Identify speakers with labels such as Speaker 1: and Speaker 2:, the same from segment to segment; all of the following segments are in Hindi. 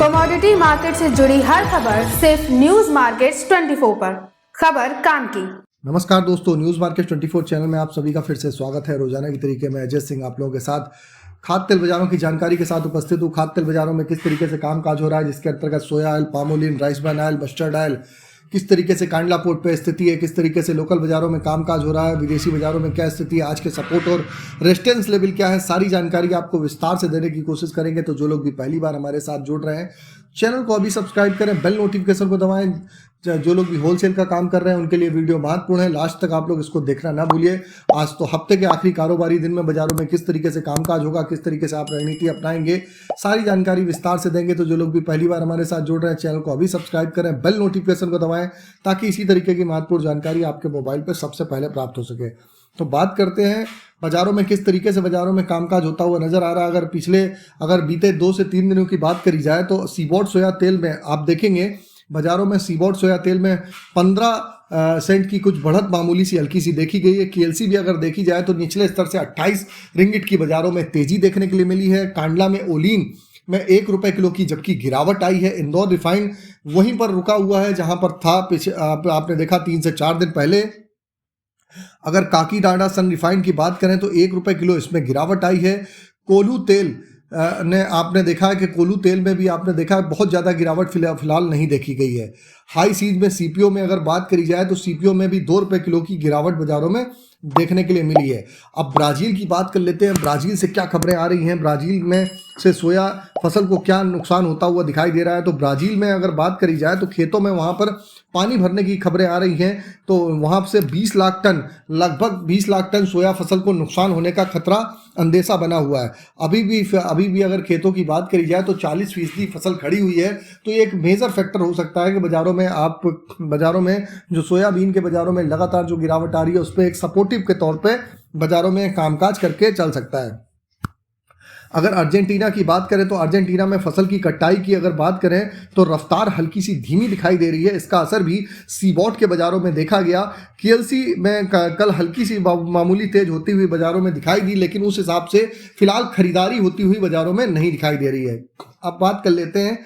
Speaker 1: कमोडिटी मार्केट से जुड़ी हर खबर सिर्फ न्यूज मार्केट्स 24 पर। खबर काम की।
Speaker 2: नमस्कार दोस्तों, न्यूज़ मार्केट 24 चैनल में आप सभी का फिर से स्वागत है। रोजाना की तरीके में अजय सिंह आप लोगों के साथ खाद्य तेल बाजारों की जानकारी के साथ उपस्थित हूँ। खाद्य तेल बाजारों में किस तरीके से कामकाज हो रहा है, जिसके अंतर्गत सोया oil, palmolein, rice bran oil, mustard oil, किस तरीके से कांडला पोर्ट पे स्थिति है, किस तरीके से लोकल बाजारों में कामकाज हो रहा है, विदेशी बाजारों में क्या स्थिति है, आज के सपोर्ट और रेजिस्टेंस लेवल क्या है, सारी जानकारी आपको विस्तार से देने की कोशिश करेंगे। तो जो लोग भी पहली बार हमारे साथ जुड़ रहे हैं, चैनल को अभी सब्सक्राइब करें, बेल नोटिफिकेशन को दबाएं। जो लोग भी होलसेल का काम कर रहे हैं उनके लिए वीडियो महत्वपूर्ण है, लास्ट तक आप लोग इसको देखना ना भूलिए। आज तो हफ्ते के आखिरी कारोबारी दिन में बाजारों में किस तरीके से कामकाज होगा, किस तरीके से आप रणनीति अपनाएंगे, सारी जानकारी विस्तार से देंगे। तो जो लोग भी पहली बार हमारे साथ जुड़ रहे हैं, चैनल को अभी सब्सक्राइब करें, बेल नोटिफिकेशन को दबाएं, ताकि इसी तरीके की महत्वपूर्ण जानकारी आपके मोबाइल पर सबसे पहले प्राप्त हो सके। तो बात करते हैं बाजारों में किस तरीके से बाजारों में कामकाज होता हुआ नजर आ रहा है। अगर बीते 2 से 3 दिनों की बात करी जाए तो सीबॉट सोया तेल में आप देखेंगे बाजारों में सीबॉट सोया तेल में 15 सेंट की कुछ बढ़त मामूली सी हल्की सी देखी गई है। केएलसी भी अगर देखी जाए तो निचले स्तर से 28 रिंगिट की बाजारों में तेजी देखने के लिए मिली है। कांडला में ओलिन में 1 रुपये किलो की जबकि गिरावट आई है। इंदौर रिफाइंड वहीं पर रुका हुआ है जहां पर था आपने देखा 3 से 4 दिन पहले। अगर काकीनाडा सन रिफाइंड की बात करें तो 1 रुपये किलो इसमें गिरावट आई है। कोल्हू तेल ने आपने देखा है कि कोल्हू तेल में भी आपने देखा है बहुत ज़्यादा गिरावट फिलहाल नहीं देखी गई है। हाई सीज में सीपीओ में अगर बात करी जाए तो सीपीओ में भी 2 रुपये किलो की गिरावट बाजारों में देखने के लिए मिली है। अब ब्राज़ील की बात कर लेते हैं, ब्राज़ील से क्या खबरें आ रही हैं, ब्राज़ील में से सोया फसल को क्या नुकसान होता हुआ दिखाई दे रहा है। तो ब्राज़ील में अगर बात करी जाए तो खेतों में वहाँ पर पानी भरने की खबरें आ रही हैं। तो वहाँ से 20 लाख टन लगभग 20 लाख टन सोया फसल को नुकसान होने का खतरा अंदेशा बना हुआ है। अभी भी अगर खेतों की बात करी जाए तो 40% फसल खड़ी हुई है। तो ये एक मेजर फैक्टर हो सकता है कि बाजारों में जो सोयाबीन के बाजारों में लगातार जो गिरावट आ रही है उस पर एक सपोर्टिव के तौर पे बाजारों में कामकाज करके चल सकता है। अगर अर्जेंटीना की बात करें तो अर्जेंटीना में फसल की कटाई की अगर बात करें तो रफ्तार हल्की सी धीमी दिखाई दे रही है। इसका असर भी सीबॉट के बाजारों में देखा गया। केएलसी में कल हल्की सी मामूली तेज होती हुई बाजारों में दिखाई दी, लेकिन उस हिसाब से फिलहाल खरीदारी होती हुई बाजारों में नहीं दिखाई दे रही है। अब बात कर लेते हैं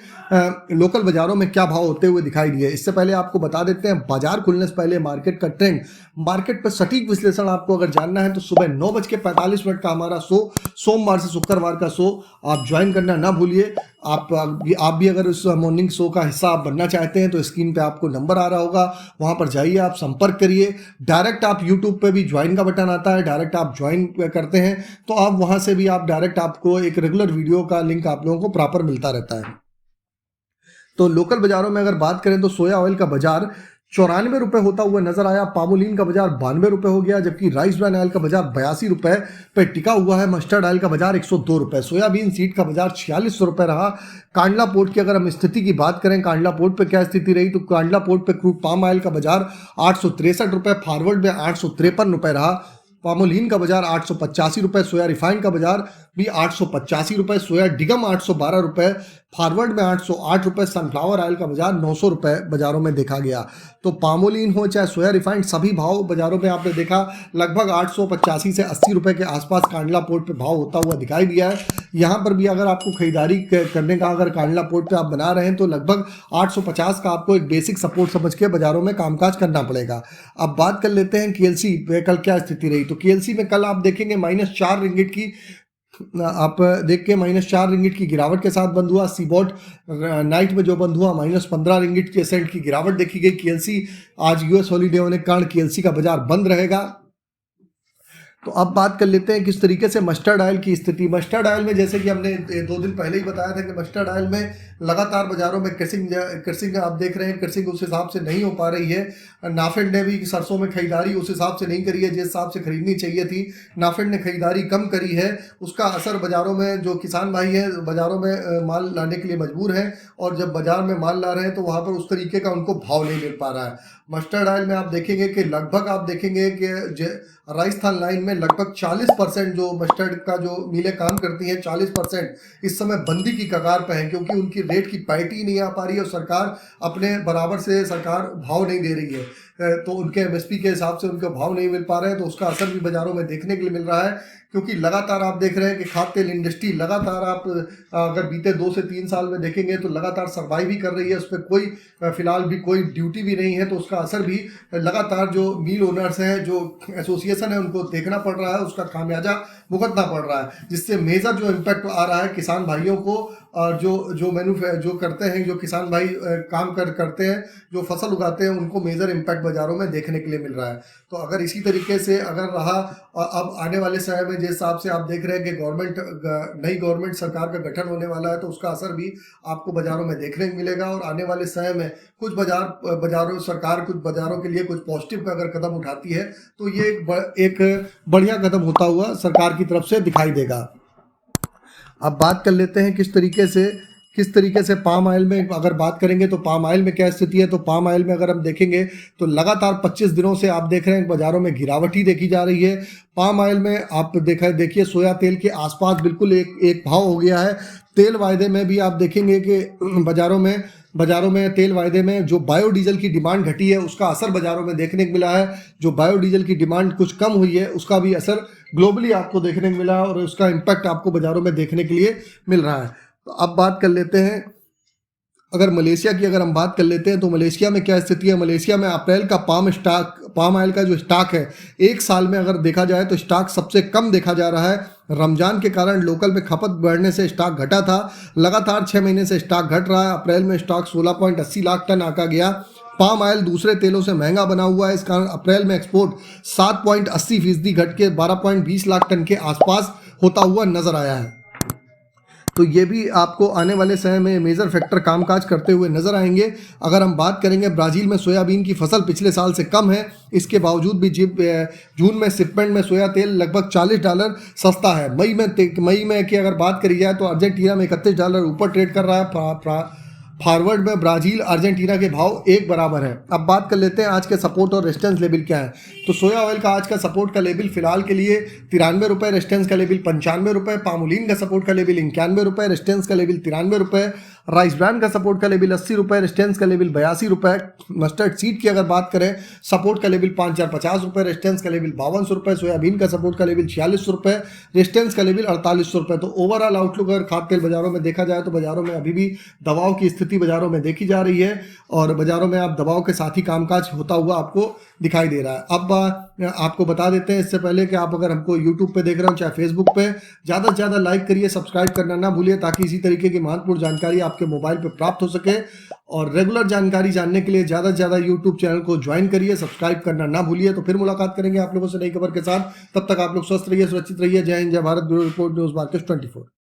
Speaker 2: लोकल बाजारों में क्या भाव होते हुए दिखाई दिए। इससे पहले आपको बता देते हैं बाजार खुलने से पहले मार्केट का ट्रेंड, मार्केट पर सटीक विश्लेषण आपको अगर जानना है तो सुबह 9:45 का हमारा शो, सोमवार से शुक्रवार का शो आप ज्वाइन करना ना भूलिए। आप भी अगर उस मॉर्निंग शो का हिस्सा आप बनना चाहते हैं तो स्क्रीन पे आपको नंबर आ रहा होगा, वहां पर जाइए, आप संपर्क करिए। डायरेक्ट आप यूट्यूब पे भी ज्वाइन का बटन आता है, डायरेक्ट आप ज्वाइन करते हैं तो आप वहां से भी आप डायरेक्ट आपको एक रेगुलर वीडियो का लिंक आप लोगों को प्रॉपर मिलता रहता है। तो लोकल बाजारों में अगर बात करें तो सोया ऑयल का बाजार 94 रुपये होता हुआ नजर आया। पामोलिन का बाजार 92 रुपये हो गया, जबकि राइस ब्रान ऑयल का बाजार 82 रुपये पे टिका हुआ है। मस्टर्ड ऑयल का बाजार 102 रुपये। सोयाबीन सीड का बाजार 4600 रुपये रहा। कांडला पोर्ट की अगर हम स्थिति की बात करें, कांडला पोर्ट पे क्या स्थिति रही, तो कांडला पोर्ट पे क्रूड पाम ऑयल का बाजार 863 रुपये, फॉरवर्ड में 853 रुपये रहा। पामोलिन का बाजार 885 रुपये, सोया रिफाइंड का बाजार भी 885 रुपये, सोया डिगम 812 रुपये, फॉरवर्ड में 808 रुपये, सनफ्लावर ऑयल का बाजार 900 रुपये बाजारों में देखा गया। तो पामोलिन हो चाहे सोया रिफाइंड, सभी भाव बाजारों में आपने देखा लगभग 885 से 80 रुपये के आसपास कांडला पोर्ट पे भाव होता हुआ दिखाई दिया है। यहाँ पर भी अगर आपको खरीदारी करने का अगर कांडला पोर्ट पे आप बना रहे हैं तो लगभग 850 का आपको एक बेसिक सपोर्ट समझ के बाजारों में कामकाज करना पड़ेगा। अब बात कर लेते हैं केएलसी पे कल क्या स्थिति रही। तो केएलसी में कल आप देखेंगे -4 रिंगिट की आप देख के -4 रिंगिट की गिरावट के साथ बंद हुआ। सीबॉट नाइट में जो बंद हुआ -15 रिंगिट के सेंट की गिरावट देखी गई। केएलसी आज यूएस हॉलीडे होने के कारण केएलसी का बाजार बंद रहेगा। तो अब बात कर लेते हैं किस तरीके से मस्टर्ड ऑयल की स्थिति। मस्टर्ड ऑयल में जैसे कि हमने 2 दिन पहले ही बताया था कि मस्टर्ड ऑयल में लगातार बाजारों में क्रसिंग आप देख रहे हैं, क्रसिंग उस हिसाब से नहीं हो पा रही है। नाफेड ने भी सरसों में खरीदारी उस हिसाब से नहीं करी है जिस हिसाब से खरीदनी चाहिए थी। नाफेड ने खरीदारी कम करी है, उसका असर बाजारों में जो किसान भाई हैं बाजारों में माल लाने के लिए मजबूर हैं, और जब बाजार में माल ला रहे हैं तो वहाँ पर उस तरीके का उनको भाव नहीं मिल पा रहा है। मस्टर्ड ऑयल में आप देखेंगे कि लगभग आप देखेंगे कि राजस्थान लाइन में लगभग 40% जो मस्टर्ड का जो मिलें काम करती हैं 40% इस समय बंदी की कगार पे है, क्योंकि उनकी रेट की पैटी नहीं आ पा रही है और सरकार अपने बराबर से सरकार भाव नहीं दे रही है। तो उनके एमएसपी के हिसाब से उनके भाव नहीं मिल पा रहे हैं, तो उसका असर भी बाज़ारों में देखने के लिए मिल रहा है। क्योंकि लगातार आप देख रहे हैं कि खाद्य तेल इंडस्ट्री लगातार आप अगर बीते 2 से 3 साल में देखेंगे तो लगातार सर्वाइव ही कर रही है, उस पर कोई फिलहाल भी कोई ड्यूटी भी नहीं है, तो उसका असर भी लगातार जो मिल ओनर्स हैं, जो एसोसिएशन है, उनको देखना पड़ रहा है, उसका खामियाजा भुगतना पड़ रहा है, जिससे मेजर जो इम्पैक्ट आ रहा है किसान भाइयों को, और जो करते हैं, जो किसान भाई काम करते हैं, जो फसल उगाते हैं, उनको मेजर इम्पैक्ट बाज़ारों में देखने के लिए मिल रहा है। तो अगर इसी तरीके से अगर रहा, अब आने वाले समय में जिस हिसाब से आप देख रहे हैं कि नई गवर्नमेंट सरकार का गठन होने वाला है, तो उसका असर भी आपको बाज़ारों में देखने को मिलेगा। और आने वाले समय में कुछ सरकार कुछ बाज़ारों के लिए कुछ पॉजिटिव अगर कदम उठाती है, तो ये एक बढ़िया कदम होता हुआ सरकार की तरफ से दिखाई देगा। अब बात कर लेते हैं किस तरीके से पाम ऑयल में अगर बात करेंगे तो पाम ऑयल में क्या स्थिति है। तो पाम ऑयल में अगर हम देखेंगे तो लगातार 25 दिनों से आप देख रहे हैं बाज़ारों में गिरावट ही देखी जा रही है। पाम ऑयल में आप देखिए सोया तेल के आसपास बिल्कुल एक भाव हो गया है। तेल वायदे में भी आप देखेंगे कि बाज़ारों में तेल वायदे में जो बायोडीजल की डिमांड घटी है, उसका असर बाज़ारों में देखने को मिला है। जो बायोडीजल की डिमांड कुछ कम हुई है, उसका भी असर ग्लोबली आपको देखने को मिला और उसका इम्पैक्ट आपको बाज़ारों में देखने के लिए मिल रहा है। तो अब बात कर लेते हैं, अगर मलेशिया की अगर हम बात कर लेते हैं तो मलेशिया में क्या स्थिति है। मलेशिया में अप्रैल का पाम ऑयल का जो स्टॉक है, एक साल में अगर देखा जाए तो स्टॉक सबसे कम देखा जा रहा है। रमजान के कारण लोकल में खपत बढ़ने से स्टॉक घटा था। लगातार 6 महीने से स्टॉक घट रहा है। अप्रैल में स्टॉक 16.80 लाख टन आका गया। पाम ऑयल दूसरे तेलों से महंगा बना हुआ है, इस कारण अप्रैल में एक्सपोर्ट 7.80% घट के 12.20 लाख टन के आसपास होता हुआ नजर आया है। तो ये भी आपको आने वाले समय में मेजर फैक्टर कामकाज करते हुए नजर आएंगे। अगर हम बात करेंगे, ब्राज़ील में सोयाबीन की फसल पिछले साल से कम है, इसके बावजूद भी जून में शिपमेंट में सोया तेल लगभग $40 सस्ता है। मई में की अगर बात करी जाए तो अर्जेंटीना में $31 ऊपर ट्रेड कर रहा है। फॉरवर्ड में ब्राज़ील अर्जेंटीना के भाव एक बराबर है। अब बात कर लेते हैं आज के सपोर्ट और रेजिस्टेंस लेवल क्या है। तो सोया ऑयल का आज का सपोर्ट का लेवल फिलहाल के लिए ₹93, रेजिस्टेंस का लेवल ₹95। पामोलिन का सपोर्ट का लेवल ₹91, रेजिस्टेंस का लेवल ₹93। राइस ब्रांड का सपोर्ट का लेवल ₹80, रेजिस्टेंस का लेवल ₹82। मस्टर्ड सीड की अगर बात करें, सपोर्ट का लेवल ₹5050, रेजिस्टेंस का लेवल ₹52। सोयाबीन का सपोर्ट का लेवल ₹46, रेजिस्टेंस का लेवल ₹48। तो ओवरऑल आउटलुक अगर खाद्य तेल बाज़ारों में देखा जाए तो बाज़ारों में अभी भी दबाव की स्थिति बाज़ारों में देखी जा रही है और बाज़ारों में आप दबाव के साथ ही कामकाज होता हुआ आपको दिखाई दे रहा है। अब आपको बता देते हैं इससे पहले कि आप अगर हमको यूट्यूब पे देख रहे हो चाहे फेसबुक पे, ज़्यादा से ज़्यादा लाइक करिए, सब्सक्राइब करना ना भूलिए, ताकि इसी तरीके की महत्वपूर्ण जानकारी आपके मोबाइल पे प्राप्त हो सके। और रेगुलर जानकारी जानने के लिए ज़्यादा से ज़्यादा यूट्यूब चैनल को ज्वाइन करिए, सब्सक्राइब करना ना भूलिए। तो फिर मुलाकात करेंगे आप लोगों से नई खबर के साथ। तब तक आप लोग स्वस्थ रहिए, सुरक्षित रहिए। जय हिंद, जय Bharat. Bureau report, news market 24।